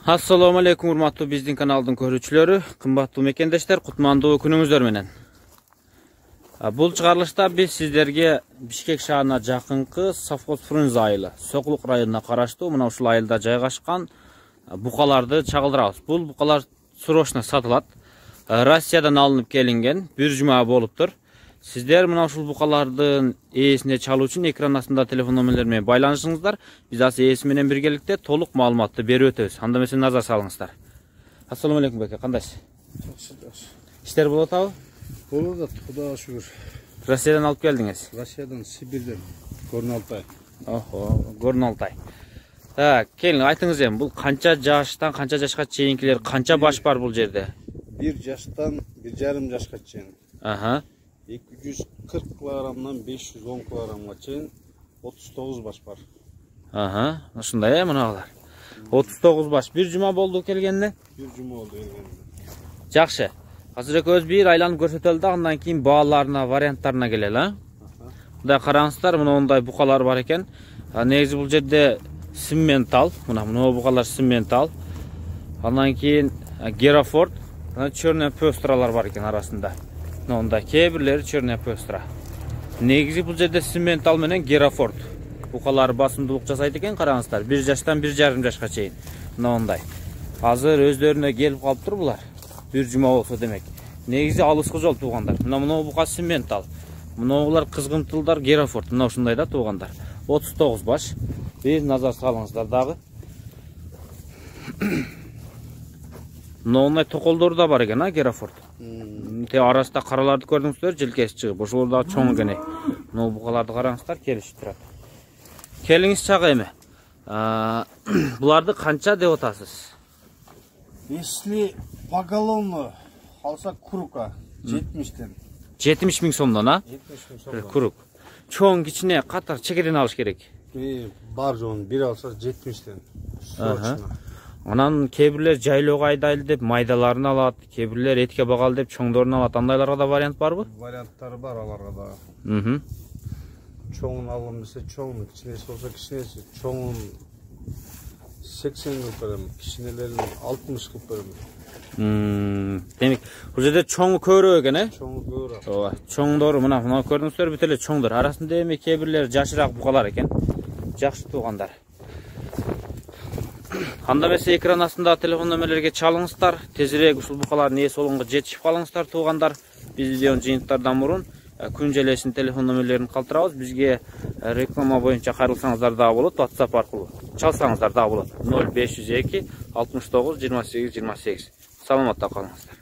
Assalamu alaikum urmatlı bizdin kanalдың көрүүчүлөрү, кымбаттуу мекендештер, кутмандуу күнүңүздөр менен. Бул чыгарылышта биз сиздерге Бишкек шаарына жакынкы Совхоз Фрунзе айылы, Сокулук районуна караштуу мына ушул айылда жайгашкан букаларды чагылдырабыз. Бул букалар срочно сатылат. Россиядан алынып келинген, бир жума болуптур. Сиздер мына ушул букалардын ээсине чалуу үчүн экран астында телефон номерлери менен байланышыңыздар. Биз асы ээси менен биргеликте толук маалыматты берип өтөбүз. Анда эмесе назар салыңыздар. Ассаламу алейкум беке, кандайсыз? Жакшы. Иштер болуп атабы? Болуп атат, Кудайга шүгүр. Россиядан алып келдиңиз? Россиядан, Сибирден, Горный Алтай. Горный Алтай. Так, келиң айтыңыз эми, бул канча жаштан канча жашка чейинкилер, канча баш бар бул жерде? 1 жаштан 1,5 жашка чейин. 240 килограммдан 510 килограммга чейин 39 баш бар. Ушундай мыналар. 39 баш. Бир жума болду келгенде? Бир жума болду келгенде. Жакшы. Азыр экөөбүз бир айланып көрсөтөлү да, андан кийин бааларына, варианттарына келели, Мындай караңыздар, мындай букалар бар экен. Негизи бул жерде симментал, мына букалар симментал. Андан кийин Герафорд, черная пестралар бар экен арасында. Мындай кээ бирлери черная пестра. Негизи бул жерде симментал менен Герафорд. Букалар басымдуулук жасайт экен, караңыздар. 1 жаштан 1,5 жашка чейин. Мындай. Азыр өздөрүнө келип калыптыр булар. Бир жума болсо демек. Негизи алыскы жол туугандар. Мына бука симментал. Мыналар кызгынтылдар Герафорд. Мына ушундай да туугандар. 39 баш. Бир назар салыңыздар дагы. Мындай токолдор да бар экен, Герафорд. Арасында караларды көрдүңүздөр, желкеси чыгып, ошол да чоң экен. Мына букаларды караңыздар, келишип турат. Келиңиз чагы эми. Буларды канча деп атасыз? Если поголовно алса крука 70тен. 70 миң сомдон, 70 миң сомдон. Крук. Чоң кичине катар чекеден алыш керек. Бар жоон бир алса 70тен. Срочно. Анан кебирлер жайлоого айдайлы деп майдаларын алат, кебирлер этке багалы деп чоңдорун алат. Андайларга да вариант барбы? Варианттары бар аларга да. Чоңун алгым десе чоңун, кичинеси болсо кичинеси. Чоңун 80 кылып берем, кичинелерин 60 кылып берем. Демек, бул жерде чоңу көбүрөөк экен, Чоңу көбүрөөк. Ооба, чоңдору мына көрдүңүздөр, бүт эле чоңдор. Арасында эми кебирлер жашыраак букалар экен. Жакшы туугандар. Анда эмесе экран астында телефон номерлерге чалыңыздар. Тезирээк ушул букалардын ээси болгонго жетишип калыңыздар туугандар. Биз видеонун жыйынтыктардан мурун күн желесин телефон номерлерин калтырабыз. Бизге реклама боюнча кайрылсаңыздар дагы болот, WhatsApp аркылуу чалсаңыздар дагы болот. 0502 69 28 28. Саламатта калыңыздар.